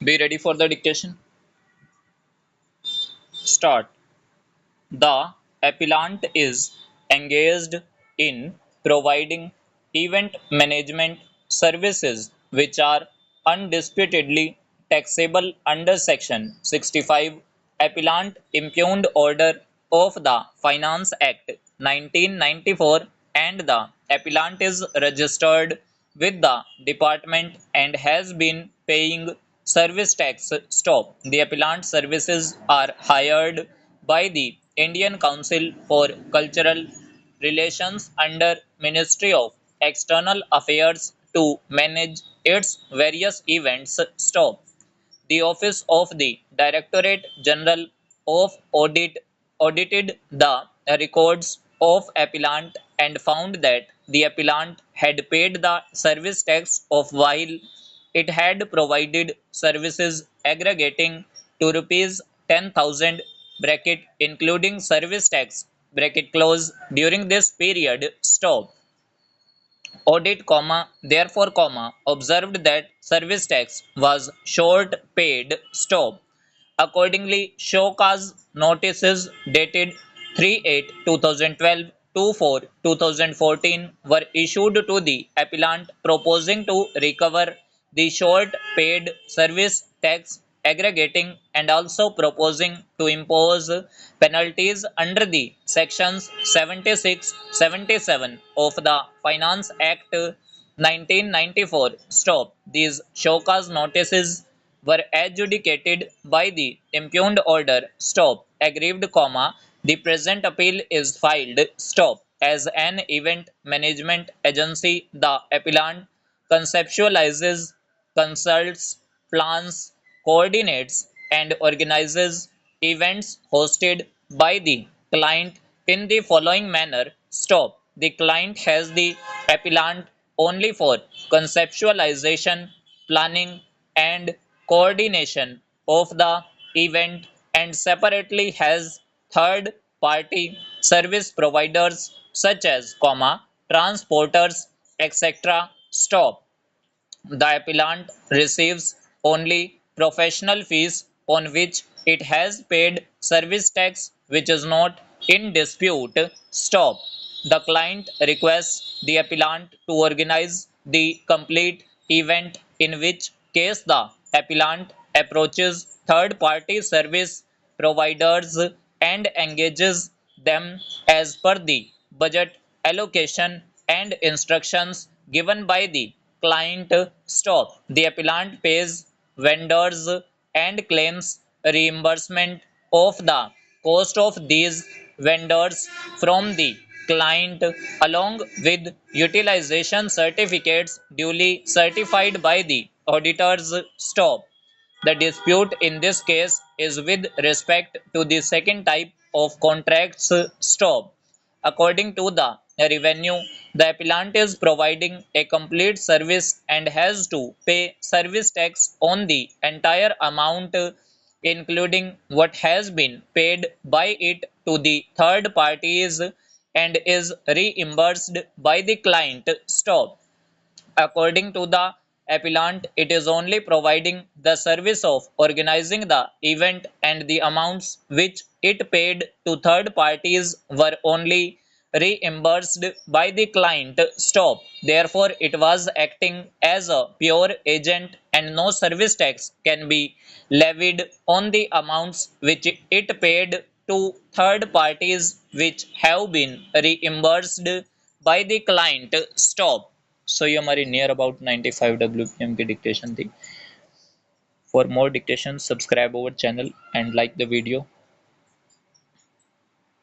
Be ready for the dictation. Start. The appellant is engaged in providing event management services which are undisputedly taxable under Section 65 Appellant Impugned Order of the Finance Act 1994 and the appellant is registered with the department and has been paying service tax. Stop. The appellant services are hired by the Indian Council for Cultural Relations under Ministry of External Affairs to manage its various events. Stop. The Office of the Directorate General of Audit audited the records of appellant and found that the appellant had paid the service tax of while it had provided services aggregating to rupees 10,000 bracket including service tax bracket close during this period. Stop. Audit, therefore, observed that service tax was short paid. Stop. Accordingly, show cause notices dated 3/8/2012 to 4/2014 were issued to the appellant proposing to recover the short paid service tax aggregating and also proposing to impose penalties under the sections 76-77 of the Finance Act 1994. Stop. These show cause notices were adjudicated by the impugned order. Stop. Aggrieved, the present appeal is filed. Stop. As an event management agency, the appellant conceptualizes, consults, plans, coordinates, and organizes events hosted by the client in the following manner. Stop. The client has the appellant only for conceptualization, planning, and coordination of the event and separately has third party service providers such as transporters etc. Stop. The appellant receives only professional fees on which it has paid service tax which is not in dispute. Stop. The client requests the appellant to organize the complete event, in which case the appellant approaches third party service providers and engages them as per the budget allocation and instructions given by the client. Stop. The appellant pays vendors and claims reimbursement of the cost of these vendors from the client along with utilization certificates duly certified by the auditors. Stop. The dispute in this case is with respect to the second type of contracts. Stop. According to the revenue, the appellant is providing a complete service and has to pay service tax on the entire amount, including what has been paid by it to the third parties and is reimbursed by the client. Stop. According to the appellant, it is only providing the service of organizing the event and the amounts which it paid to third parties were only reimbursed by the client. Stop. Therefore, it was acting as a pure agent and no service tax can be levied on the amounts which it paid to third parties which have been reimbursed by the client. Stop. सो ये हमारी near about 95 WPM की dictation थी. For more dictation subscribe our channel and like the video.